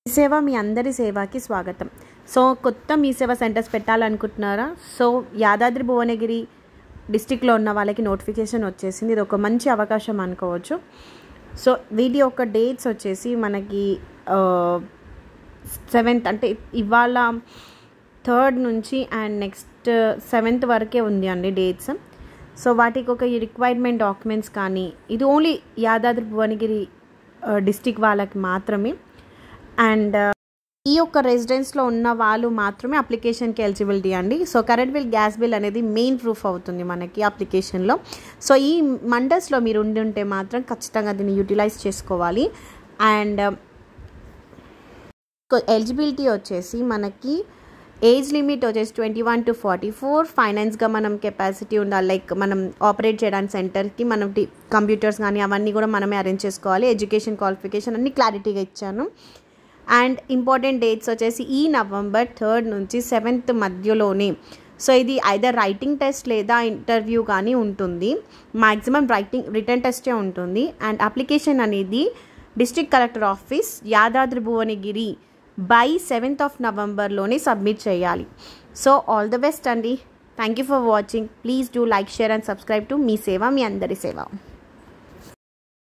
మీ సేవ మీ అందరి సేవకి స్వాగతం. సో కొత్త మీ సేవ సెంటర్స్ పెట్టాలనుకుంటున్నారా? సో యాదాద్రి భువనగిరి డిస్టిక్లో ఉన్న వాళ్ళకి నోటిఫికేషన్ వచ్చేసింది. ఇది ఒక మంచి అవకాశం అనుకోవచ్చు. సో వీటి యొక్క డేట్స్ వచ్చేసి మనకి 7th అంటే ఇవాళ 3rd నుంచి అండ్ నెక్స్ట్ 7th వరకే ఉంది అండి డేట్స్. సో వాటికి ఒక రిక్వైర్మెంట్ డాక్యుమెంట్స్ కానీ ఇది ఓన్లీ యాదాద్రి భువనగిరి డిస్టిక్ వాళ్ళకి మాత్రమే. అండ్ ఈ యొక్క రెసిడెన్స్లో ఉన్న వాళ్ళు మాత్రమే అప్లికేషన్కి ఎలిజిబిలిటీ అండి. So current bill, gas bill అనేది మెయిన్ ప్రూఫ్ అవుతుంది మనకి అప్లికేషన్లో. సో ఈ మండల్స్లో మీరు ఉంటే మాత్రం ఖచ్చితంగా దీన్ని యూటిలైజ్ చేసుకోవాలి. అండ్ ఎలిజిబిలిటీ వచ్చేసి మనకి ఏజ్ లిమిట్ వచ్చేసి 21 to 44. ఫైనాన్స్గా మనం కెపాసిటీ ఉండాలి, లైక్ మనం ఆపరేట్ చేయడానికి సెంటర్కి మనం కంప్యూటర్స్ కానీ అవన్నీ కూడా మనమే అరేంజ్ చేసుకోవాలి. ఎడ్యుకేషన్ క్వాలిఫికేషన్ అన్ని క్లారిటీగా ఇచ్చాను. అండ్ ఇంపార్టెంట్ డేట్స్ వచ్చేసి ఈ November 3rd నుంచి 7th మధ్యలోనే. సో ఇది ఐదర్ రైటింగ్ టెస్ట్ లేదా ఇంటర్వ్యూ కానీ ఉంటుంది. మ్యాక్సిమం రిటర్న్ టెస్టే ఉంటుంది. అండ్ అప్లికేషన్ అనేది district collector office Yadadri Bhuvanagiri by 7th of November లోనే సబ్మిట్ చేయాలి. సో ఆల్ ద బెస్ట్ అండి. Thank you for watching. Please do like, share and subscribe to మీ సేవ మీ అందరి సేవ.